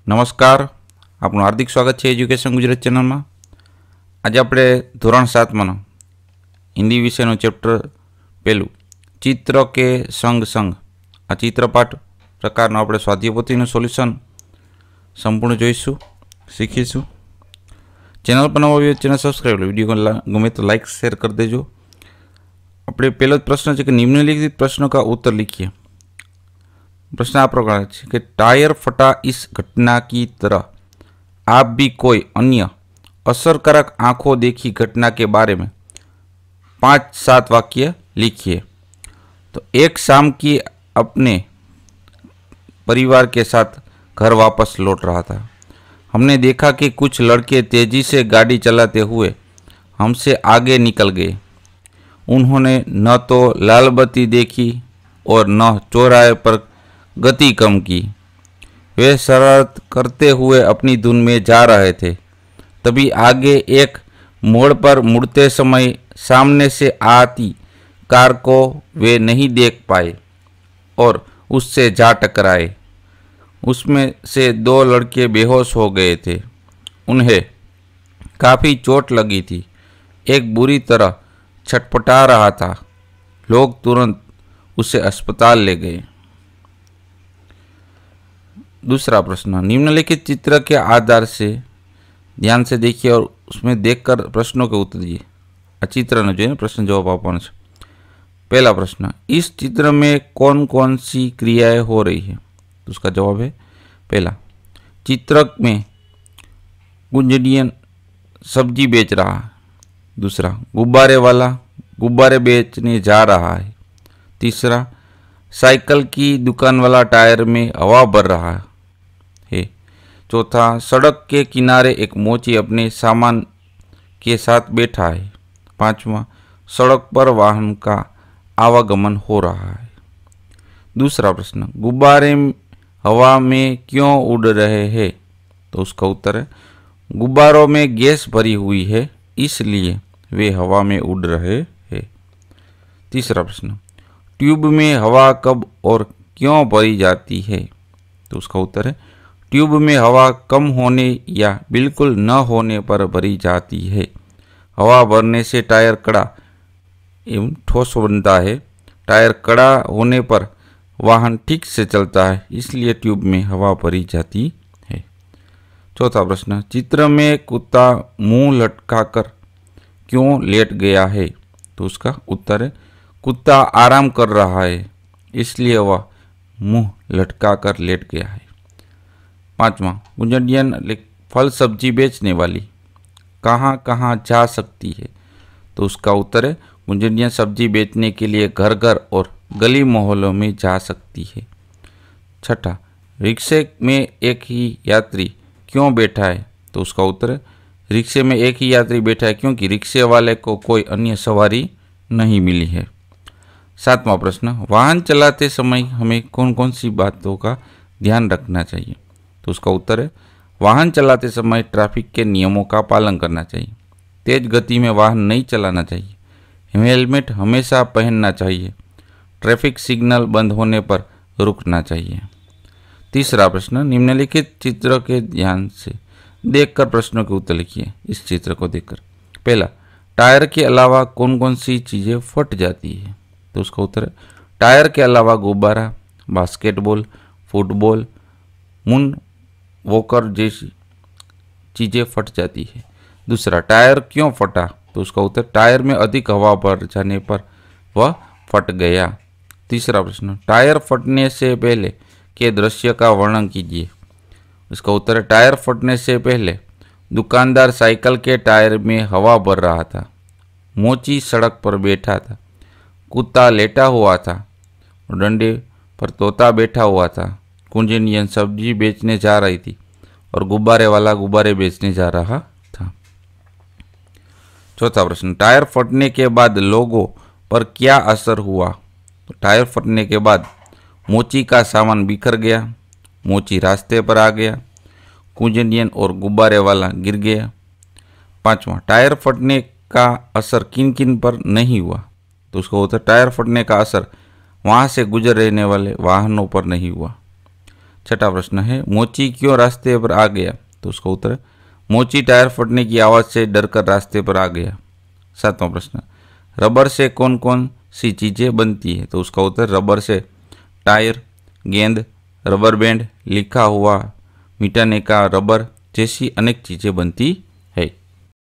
नमस्कार, आपનું हार्दिक स्वागत है एज्युकेशन गुजरात चैनल में। आज આપણે ધોરણ 7 हिंदी विषयનું चैप्टर पहलू चित्र के संग संग आ चित्रपाठ प्रकारનો આપણે સ્વાધ્યાયપોથીનું સોલ્યુશન સંપૂર્ણ જોઈશું, શીખીશું। चैनल पर नवा हो चैनल सब्सक्राइब लो, वीडियो को गमे तो लाइक शेयर कर देजो। આપણે પહેલો प्रश्न है कि निम्नलिखित प्रश्नों का उत्तर लिखिए। प्रश्न आ प्रकार है कि टायर फटा इस घटना की तरह आप भी कोई अन्य असरकारक आंखों देखी घटना के बारे में 5-7 वाक्य लिखिए। तो एक शाम की अपने परिवार के साथ घर वापस लौट रहा था। हमने देखा कि कुछ लड़के तेजी से गाड़ी चलाते हुए हमसे आगे निकल गए। उन्होंने न तो लाल बत्ती देखी और न चौराहे पर गति कम की। वे शरारत करते हुए अपनी धुन में जा रहे थे। तभी आगे एक मोड़ पर मुड़ते समय सामने से आती कार को वे नहीं देख पाए और उससे जा टकराए। उसमें से 2 लड़के बेहोश हो गए थे। उन्हें काफ़ी चोट लगी थी। एक बुरी तरह छटपटा रहा था। लोग तुरंत उसे अस्पताल ले गए। दूसरा प्रश्न, निम्नलिखित चित्र के आधार से ध्यान से देखिए और उसमें देखकर प्रश्नों के उत्तर दीजिए। चित्र न जो प्रश्न जवाब आपवानो छे। पहला प्रश्न, इस चित्र में कौन कौन सी क्रियाएं हो रही है? तो उसका जवाब है पहला, चित्र में गुंजनियन सब्जी बेच रहा है। दूसरा, गुब्बारे वाला गुब्बारे बेचने जा रहा है। तीसरा, साइकिल की दुकान वाला टायर में हवा भर रहा है। चौथा, सड़क के किनारे एक मोची अपने सामान के साथ बैठा है। पांचवा, सड़क पर वाहन का आवागमन हो रहा है। दूसरा प्रश्न, गुब्बारे हवा में क्यों उड़ रहे हैं? तो उसका उत्तर है गुब्बारों में गैस भरी हुई है, इसलिए वे हवा में उड़ रहे हैं। तीसरा प्रश्न, ट्यूब में हवा कब और क्यों भरी जाती है? तो उसका उत्तर है ट्यूब में हवा कम होने या बिल्कुल न होने पर भरी जाती है। हवा भरने से टायर कड़ा एवं ठोस बनता है। टायर कड़ा होने पर वाहन ठीक से चलता है, इसलिए ट्यूब में हवा भरी जाती है। चौथा प्रश्न, चित्र में कुत्ता मुंह लटकाकर क्यों लेट गया है? तो उसका उत्तर है कुत्ता आराम कर रहा है, इसलिए वह मुंह लटकाकर लेट गया है। पांचवा, गुंजनियन फल सब्जी बेचने वाली कहाँ कहाँ जा सकती है? तो उसका उत्तर है गुंजनियन सब्जी बेचने के लिए घर घर और गली मोहल्लों में जा सकती है। छठा, रिक्शे में एक ही यात्री क्यों बैठा है? तो उसका उत्तर है रिक्शे में एक ही यात्री बैठा है क्योंकि रिक्शे वाले को कोई अन्य सवारी नहीं मिली है। सातवां प्रश्न, वाहन चलाते समय हमें कौन कौन सी बातों का ध्यान रखना चाहिए? तो उसका उत्तर है वाहन चलाते समय ट्रैफिक के नियमों का पालन करना चाहिए। तेज गति में वाहन नहीं चलाना चाहिए। हेलमेट हमेशा पहनना चाहिए। ट्रैफिक सिग्नल बंद होने पर रुकना चाहिए। तीसरा प्रश्न, निम्नलिखित चित्र के ध्यान से देखकर प्रश्नों के उत्तर लिखिए। इस चित्र को देखकर पहला, टायर के अलावा कौन कौन सी चीज़ें फट जाती है? तो उसका उत्तर है टायर के अलावा गुब्बारा, बास्केटबॉल, फुटबॉल, मून वॉकर जैसी चीज़ें फट जाती है। दूसरा, टायर क्यों फटा? तो उसका उत्तर टायर में अधिक हवा भर जाने पर वह फट गया। तीसरा प्रश्न, टायर फटने से पहले के दृश्य का वर्णन कीजिए। इसका उत्तर है टायर फटने से पहले दुकानदार साइकिल के टायर में हवा भर रहा था। मोची सड़क पर बैठा था। कुत्ता लेटा हुआ था। डंडे पर तोता बैठा हुआ था। गुंजनियन सब्जी बेचने जा रही थी और गुब्बारे वाला गुब्बारे बेचने जा रहा था। चौथा प्रश्न, टायर फटने के बाद लोगों पर क्या असर हुआ? तो टायर फटने के बाद मोची का सामान बिखर गया। मोची रास्ते पर आ गया। गुंजनियन और गुब्बारे वाला गिर गया। पांचवा, टायर फटने का असर किन किन पर नहीं हुआ? तो उसका उत्तर टायर फटने का असर वहाँ से गुजर रहने वाले वाहनों पर नहीं हुआ। छठा प्रश्न है, मोची क्यों रास्ते पर आ गया? तो उसका उत्तर है, मोची टायर फटने की आवाज़ से डरकर रास्ते पर आ गया। सातवां प्रश्न, रबर से कौन कौन सी चीज़ें बनती है? तो उसका उत्तर, रबर से टायर, गेंद, रबर बैंड, लिखा हुआ, मिटाने का रबर जैसी अनेक चीज़ें बनती